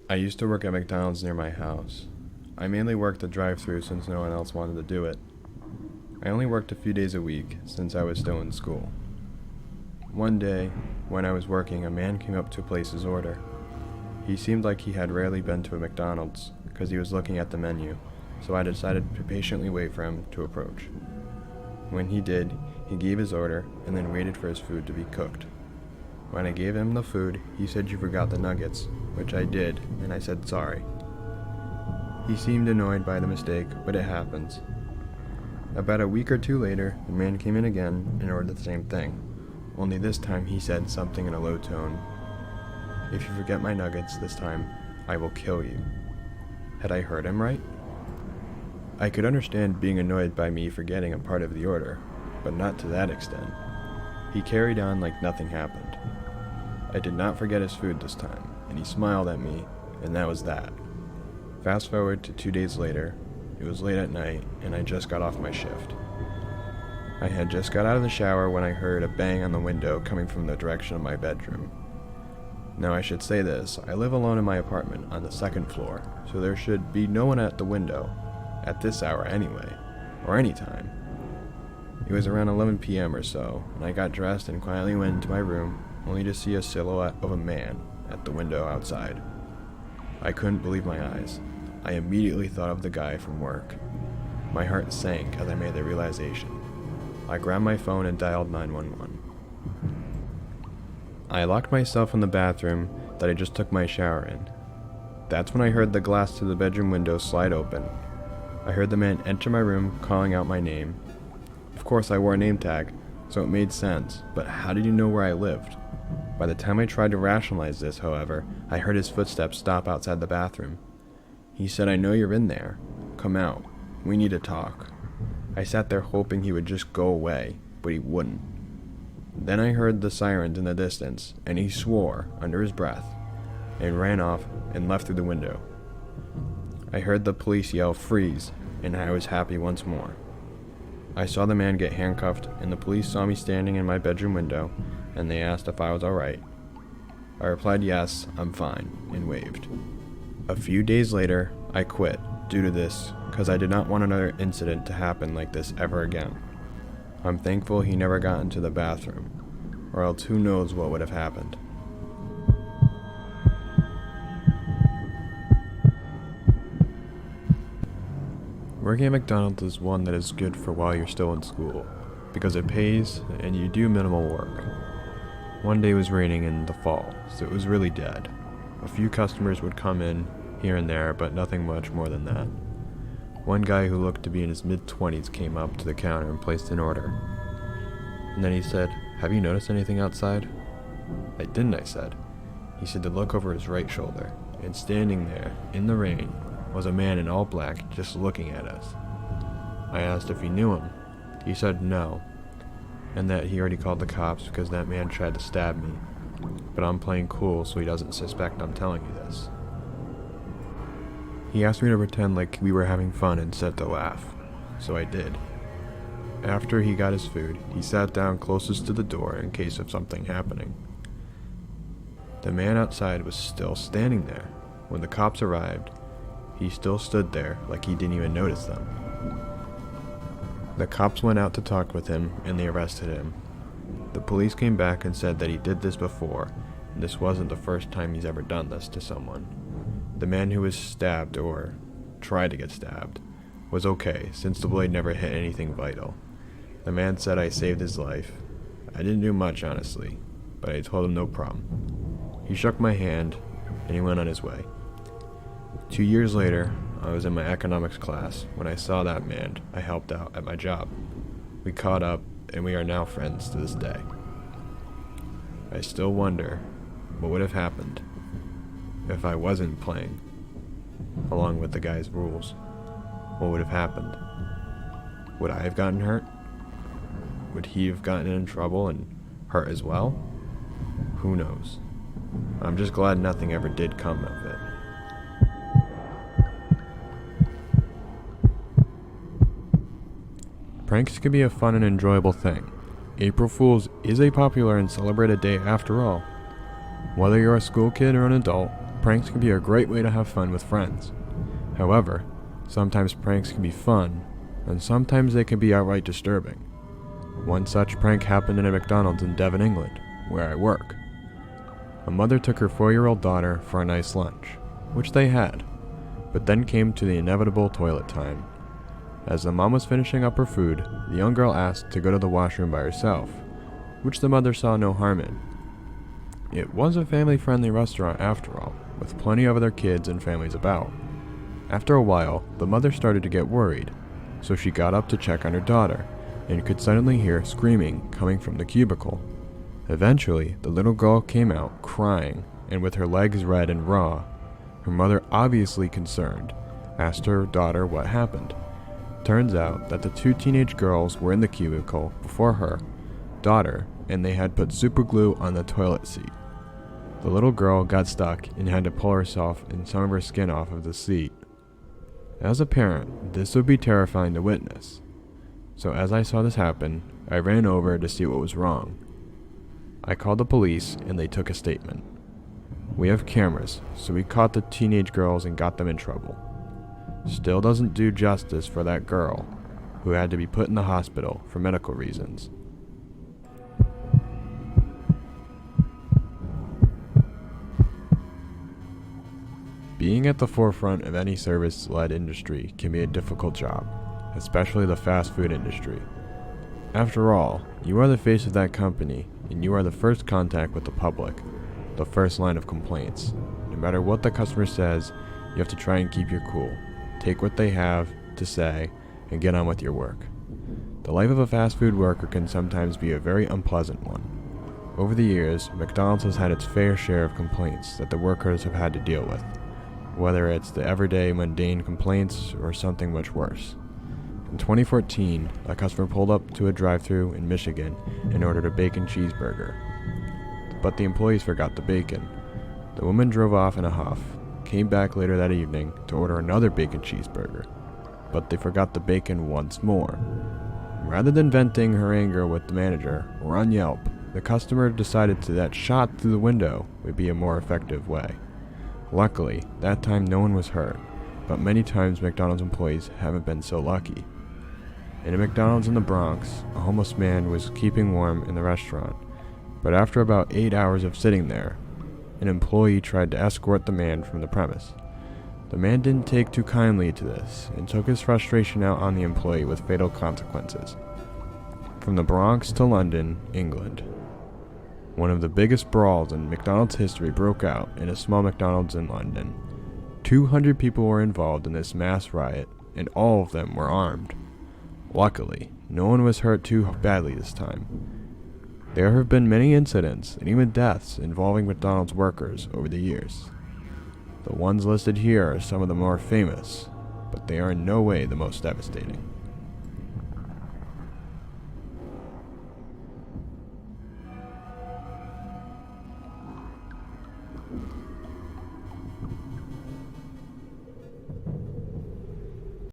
I used to work at McDonald's near my house. I mainly worked the drive-thru since no one else wanted to do it. I only worked a few days a week since I was still in school. One day, when I was working, a man came up to place his order. He seemed like he had rarely been to a McDonald's because he was looking at the menu, so I decided to patiently wait for him to approach. When he did, he gave his order and then waited for his food to be cooked. When I gave him the food, he said you forgot the nuggets, which I did, and I said sorry. He seemed annoyed by the mistake, but it happens. About a week or two later, the man came in again and ordered the same thing, only this time he said something in a low tone. "If you forget my nuggets this time, I will kill you." Had I heard him right? I could understand being annoyed by me forgetting a part of the order, but not to that extent. He carried on like nothing happened. I did not forget his food this time, and he smiled at me, and that was that. Fast forward to 2 days later. It was late at night, and I just got off my shift. I had just got out of the shower when I heard a bang on the window coming from the direction of my bedroom. Now I should say this, I live alone in my apartment on the second floor, so there should be no one at the window, at this hour anyway, or any time. It was around 11 p.m. or so, and I got dressed and quietly went into my room, only to see a silhouette of a man at the window outside. I couldn't believe my eyes. I immediately thought of the guy from work. My heart sank as I made the realization. I grabbed my phone and dialed 911. I locked myself in the bathroom that I just took my shower in. That's when I heard the glass to the bedroom window slide open. I heard the man enter my room calling out my name. Of course I wore a name tag, so it made sense, but how did he know where I lived? By the time I tried to rationalize this, however, I heard his footsteps stop outside the bathroom. He said, "I know you're in there. Come out. We need to talk." I sat there hoping he would just go away, but he wouldn't. Then I heard the sirens in the distance, and he swore under his breath, and ran off and left through the window. I heard the police yell, "Freeze," and I was happy once more. I saw the man get handcuffed, and the police saw me standing in my bedroom window, and they asked if I was alright. I replied yes, I'm fine, and waved. A few days later, I quit due to this, because I did not want another incident to happen like this ever again. I'm thankful he never got into the bathroom, or else who knows what would have happened. Working at McDonald's is one that is good for while you're still in school, because it pays and you do minimal work. One day it was raining in the fall, so it was really dead. A few customers would come in here and there, but nothing much more than that. One guy who looked to be in his mid-20s came up to the counter and placed an order. And then he said, "Have you noticed anything outside?" "I didn't," I said. He said to look over his right shoulder, and standing there, in the rain, was a man in all black just looking at us. I asked if he knew him. He said no, and that he already called the cops because that man tried to stab me. But I'm playing cool so he doesn't suspect I'm telling you this. He asked me to pretend like we were having fun and said to laugh, so I did. After he got his food, he sat down closest to the door in case of something happening. The man outside was still standing there. When the cops arrived, he still stood there like he didn't even notice them. The cops went out to talk with him and they arrested him. The police came back and said that he did this before, and this wasn't the first time he's ever done this to someone. The man who was stabbed, or tried to get stabbed, was okay since the blade never hit anything vital. The man said I saved his life. I didn't do much, honestly, but I told him no problem. He shook my hand and he went on his way. 2 years later, I was in my economics class when I saw that man I helped out at my job. We caught up and we are now friends to this day. I still wonder what would have happened if I wasn't playing along with the guy's rules. What would have happened? Would I have gotten hurt? Would he have gotten in trouble and hurt as well? Who knows? I'm just glad nothing ever did come of it. Pranks can be a fun and enjoyable thing. April Fool's is a popular and celebrated day after all. Whether you're a school kid or an adult, pranks can be a great way to have fun with friends. However, sometimes pranks can be fun, and sometimes they can be outright disturbing. One such prank happened in a McDonald's in Devon, England, where I work. A mother took her 4-year-old daughter for a nice lunch, which they had, but then came to the inevitable toilet time. As the mom was finishing up her food, the young girl asked to go to the washroom by herself, which the mother saw no harm in. It was a family-friendly restaurant after all, with plenty of other kids and families about. After a while, the mother started to get worried, so she got up to check on her daughter, and could suddenly hear screaming coming from the cubicle. Eventually, the little girl came out crying, and with her legs red and raw. Her mother, obviously concerned, asked her daughter what happened. Turns out that the 2 teenage girls were in the cubicle before her daughter, and they had put super glue on the toilet seat. The little girl got stuck and had to pull herself and some of her skin off of the seat. As a parent, this would be terrifying to witness. So as I saw this happen, I ran over to see what was wrong. I called the police and they took a statement. We have cameras, so we caught the teenage girls and got them in trouble. Still doesn't do justice for that girl, who had to be put in the hospital for medical reasons. Being at the forefront of any service-led industry can be a difficult job, especially the fast food industry. After all, you are the face of that company, and you are the first contact with the public, the first line of complaints. No matter what the customer says, you have to try and keep your cool, take what they have to say, and get on with your work. The life of a fast food worker can sometimes be a very unpleasant one. Over the years, McDonald's has had its fair share of complaints that the workers have had to deal with, whether it's the everyday mundane complaints or something much worse. In 2014, a customer pulled up to a drive-thru in Michigan and ordered a bacon cheeseburger. But the employees forgot the bacon. The woman drove off in a huff, came back later that evening to order another bacon cheeseburger, but they forgot the bacon once more. Rather than venting her anger with the manager or on Yelp, the customer decided that shot through the window would be a more effective way. Luckily, that time no one was hurt, but many times McDonald's employees haven't been so lucky. In a McDonald's in the Bronx, a homeless man was keeping warm in the restaurant, but after about 8 hours of sitting there, an employee tried to escort the man from the premise. The man didn't take too kindly to this and took his frustration out on the employee with fatal consequences. From the Bronx to London, England, one of the biggest brawls in McDonald's history broke out in a small McDonald's in London. 200 people were involved in this mass riot, and all of them were armed. Luckily, no one was hurt too badly this time. There have been many incidents and even deaths involving McDonald's workers over the years. The ones listed here are some of the more famous, but they are in no way the most devastating.